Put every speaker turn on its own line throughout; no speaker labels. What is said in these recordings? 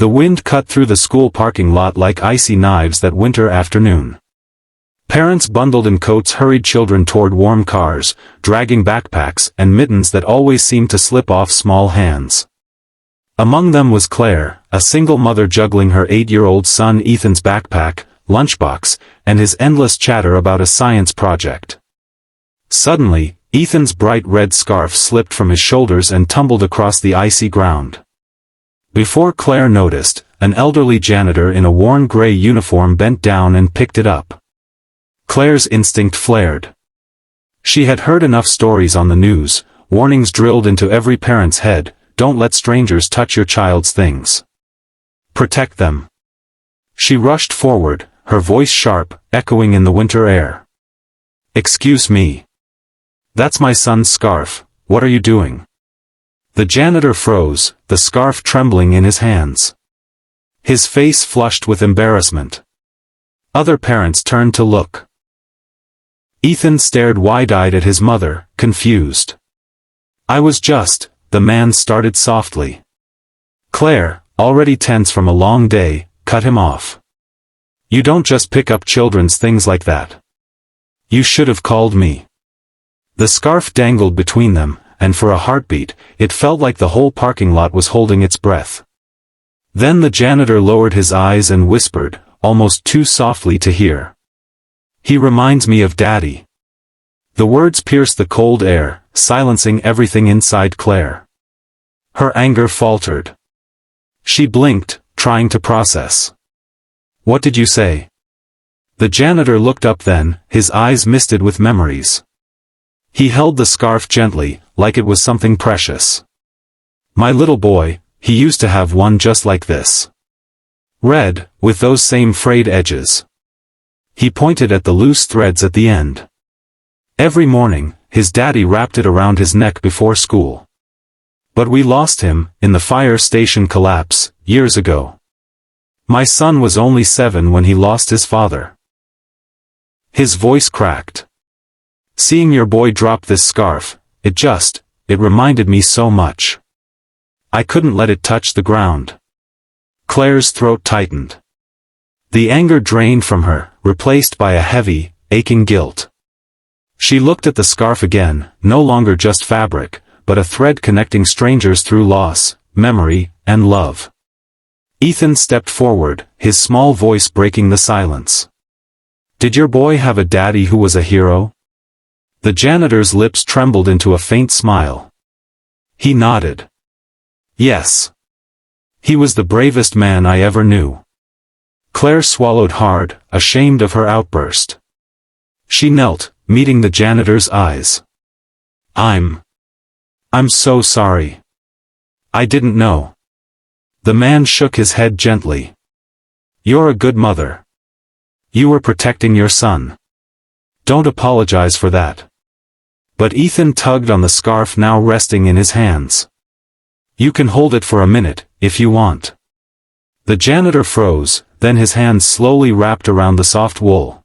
The wind cut through the school parking lot like icy knives that winter afternoon. Parents bundled in coats hurried children toward warm cars, dragging backpacks and mittens that always seemed to slip off small hands. Among them was Claire, a single mother juggling her 8-year-old son Ethan's backpack, lunchbox, and his endless chatter about a science project. Suddenly, Ethan's bright red scarf slipped from his shoulders and tumbled across the icy ground. Before Claire noticed, an elderly janitor in a worn gray uniform bent down and picked it up. Claire's instinct flared. She had heard enough stories on the news, warnings drilled into every parent's head: don't let strangers touch your child's things. Protect them. She rushed forward, her voice sharp, echoing in the winter air. Excuse me. That's my son's scarf, what are you doing? The janitor froze, the scarf trembling in his hands. His face flushed with embarrassment. Other parents turned to look. Ethan stared wide-eyed at his mother, confused. I was just, the man started softly. Claire, already tense from a long day, cut him off. You don't just pick up children's things like that. You should have called me. The scarf dangled between them, and for a heartbeat, it felt like the whole parking lot was holding its breath. Then the janitor lowered his eyes and whispered, almost too softly to hear. He reminds me of Daddy. The words pierced the cold air, silencing everything inside Claire. Her anger faltered. She blinked, trying to process. What did you say? The janitor looked up then, his eyes misted with memories. He held the scarf gently, like it was something precious. My little boy, he used to have one just like this. Red, with those same frayed edges. He pointed at the loose threads at the end. Every morning, his daddy wrapped it around his neck before school. But we lost him, in the fire station collapse, years ago. My son was only 7 when he lost his father. His voice cracked. Seeing your boy drop this scarf, it reminded me so much. I couldn't let it touch the ground. Claire's throat tightened. The anger drained from her, replaced by a heavy, aching guilt. She looked at the scarf again, no longer just fabric, but a thread connecting strangers through loss, memory, and love. Ethan stepped forward, his small voice breaking the silence. Did your boy have a daddy who was a hero? The janitor's lips trembled into a faint smile. He nodded. Yes. He was the bravest man I ever knew. Claire swallowed hard, ashamed of her outburst. She knelt, meeting the janitor's eyes. I'm so sorry. I didn't know. The man shook his head gently. You're a good mother. You were protecting your son. Don't apologize for that. But Ethan tugged on the scarf now resting in his hands. You can hold it for a minute, if you want. The janitor froze, then his hands slowly wrapped around the soft wool.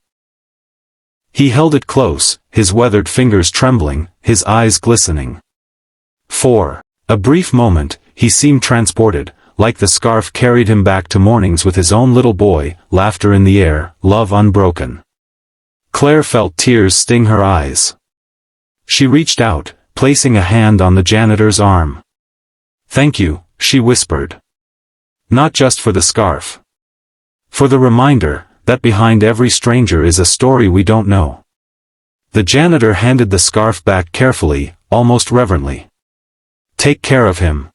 He held it close, his weathered fingers trembling, his eyes glistening. For a brief moment, he seemed transported, like the scarf carried him back to mornings with his own little boy, laughter in the air, love unbroken. Claire felt tears sting her eyes. She reached out, placing a hand on the janitor's arm. Thank you, she whispered. Not just for the scarf. For the reminder, that behind every stranger is a story we don't know. The janitor handed the scarf back carefully, almost reverently. Take care of him.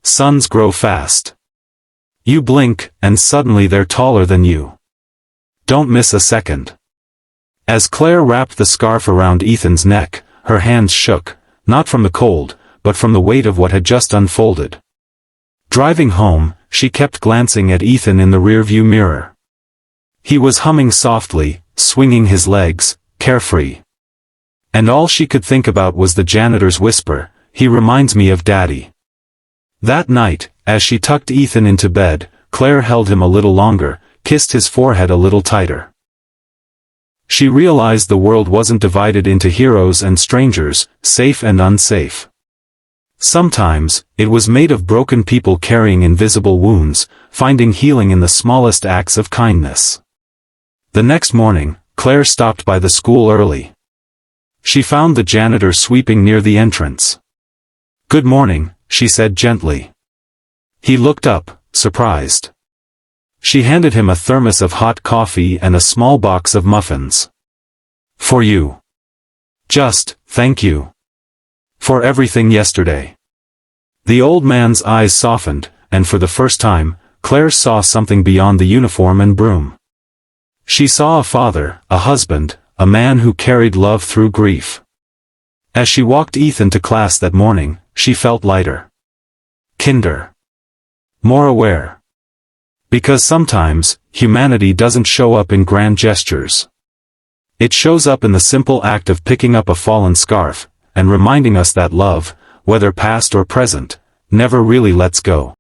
Sons grow fast. You blink, and suddenly they're taller than you. Don't miss a second. As Claire wrapped the scarf around Ethan's neck, her hands shook, not from the cold, but from the weight of what had just unfolded. Driving home, she kept glancing at Ethan in the rearview mirror. He was humming softly, swinging his legs, carefree. And all she could think about was the janitor's whisper, "He reminds me of Daddy." That night, as she tucked Ethan into bed, Claire held him a little longer, kissed his forehead a little tighter. She realized the world wasn't divided into heroes and strangers, safe and unsafe. Sometimes, it was made of broken people carrying invisible wounds, finding healing in the smallest acts of kindness. The next morning, Claire stopped by the school early. She found the janitor sweeping near the entrance. "Good morning," she said gently. He looked up, surprised. She handed him a thermos of hot coffee and a small box of muffins. "For you." "Just, thank you. For everything yesterday." The old man's eyes softened, and for the first time, Claire saw something beyond the uniform and broom. She saw a father, a husband, a man who carried love through grief. As she walked Ethan to class that morning, she felt lighter. Kinder. More aware. Because sometimes, humanity doesn't show up in grand gestures. It shows up in the simple act of picking up a fallen scarf, and reminding us that love, whether past or present, never really lets go.